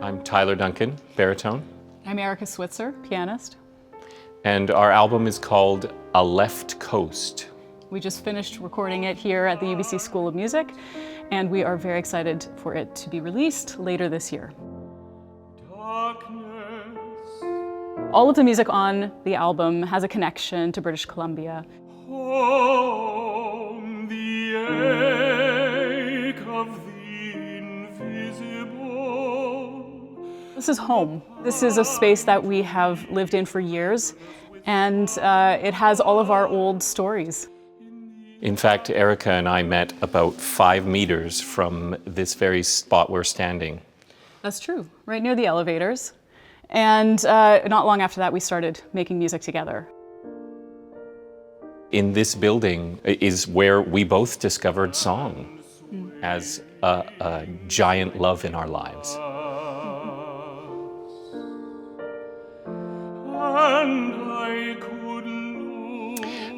I'm Tyler Duncan, baritone. I'm Erika Switzer, pianist. And our album is called A Left Coast. We just finished recording it here at the UBC School of Music, and we are very excited for it to be released later this year. All of the music on the album has a connection to British Columbia. Home, the ache of the invisible. This is home. This is a space that we have lived in for years, and it has all of our old stories. In fact, Erika and I met about 5 meters from this very spot we're standing. That's true, right near the elevators. And not long after that, we started making music together. In this building is where we both discovered song as a giant love in our lives. And I could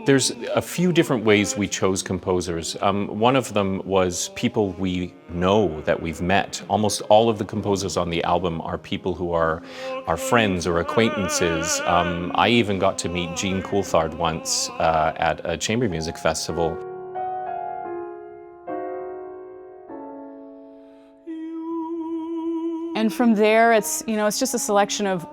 There's a few different ways we chose composers. One of them was people we know that we've met. Almost all of the composers on the album are people who are our friends or acquaintances. I even got to meet Jean Coulthard once at a chamber music festival. And from there, it's just a selection of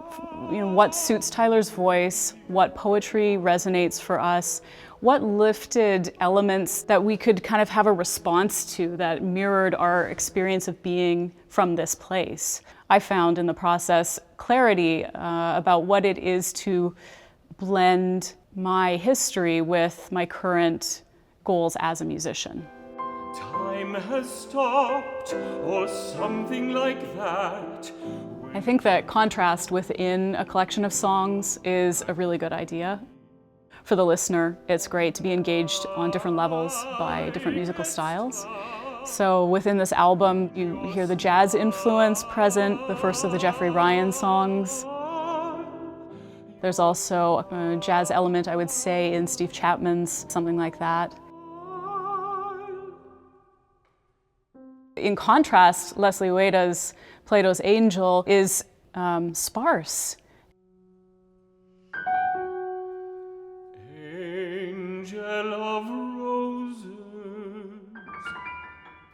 what suits Tyler's voice, what poetry resonates for us, what lifted elements that we could kind of have a response to that mirrored our experience of being from this place. I found in the process clarity about what it is to blend my history with my current goals as a musician. Time has stopped, or something like that. I think that contrast within a collection of songs is a really good idea. For the listener, it's great to be engaged on different levels by different musical styles. So within this album, you hear the jazz influence present, the first of the Jeffrey Ryan songs. There's also a jazz element, I would say, in Steve Chapman's Something Like That. In contrast, Leslie Ueda's Plato's Angel is sparse. Angel of roses.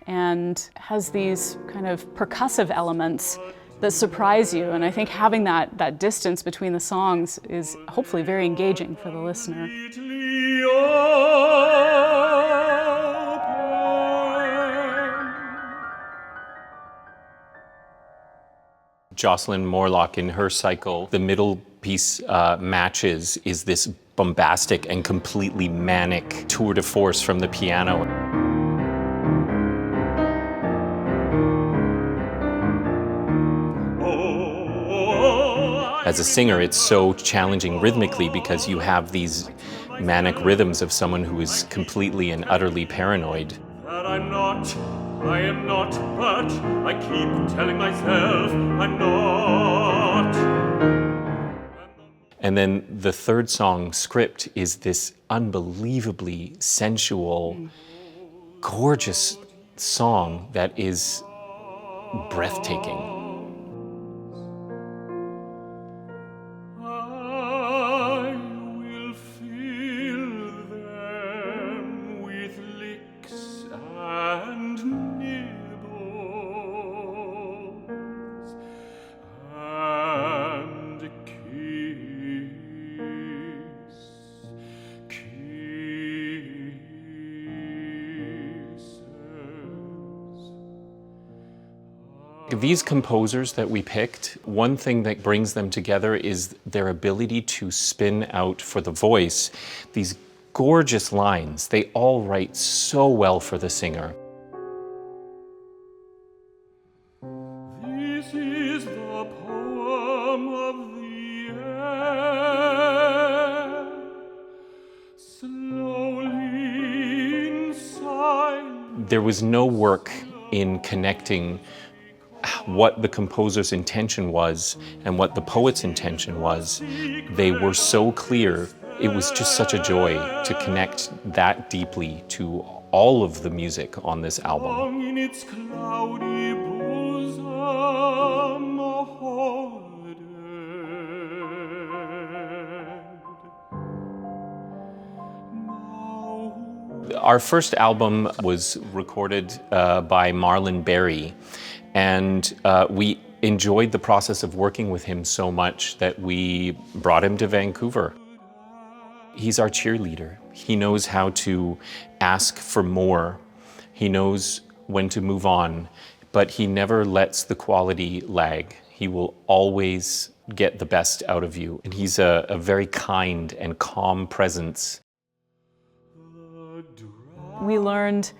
And has these kind of percussive elements that surprise you. And I think having that distance between the songs is hopefully very engaging for the listener. Jocelyn Morlock, in her cycle, the middle piece matches is this bombastic and completely manic tour de force from the piano. As a singer, it's so challenging rhythmically because you have these manic rhythms of someone who is completely and utterly paranoid. That I am not, but I keep telling myself I'm not. And then the third song, Script, is this unbelievably sensual, gorgeous song that is breathtaking. These composers that we picked, one thing that brings them together is their ability to spin out for the voice these gorgeous lines. They all write so well for the singer. This is the poem of the air, slowly inside. There was no work in connecting what the composer's intention was and what the poet's intention was. They were so clear. It was just such a joy to connect that deeply to all of the music on this album. In its cloudy bosom, Our first album was recorded by Marlan and we enjoyed the process of working with him so much that we brought him to Vancouver. He's our cheerleader. He knows how to ask for more. He knows when to move on, but he never lets the quality lag. He will always get the best out of you. And he's a very kind and calm presence. We learned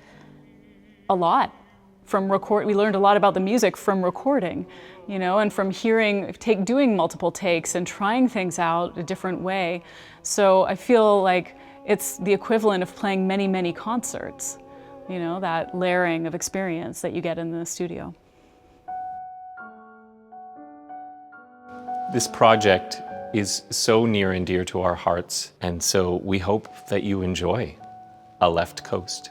a lot from we learned a lot about the music from recording, you know, and from doing multiple takes and trying things out a different way. So I feel like it's the equivalent of playing many, many concerts, you know, that layering of experience that you get in the studio. This project is so near and dear to our hearts, and so we hope that you enjoy A Left Coast.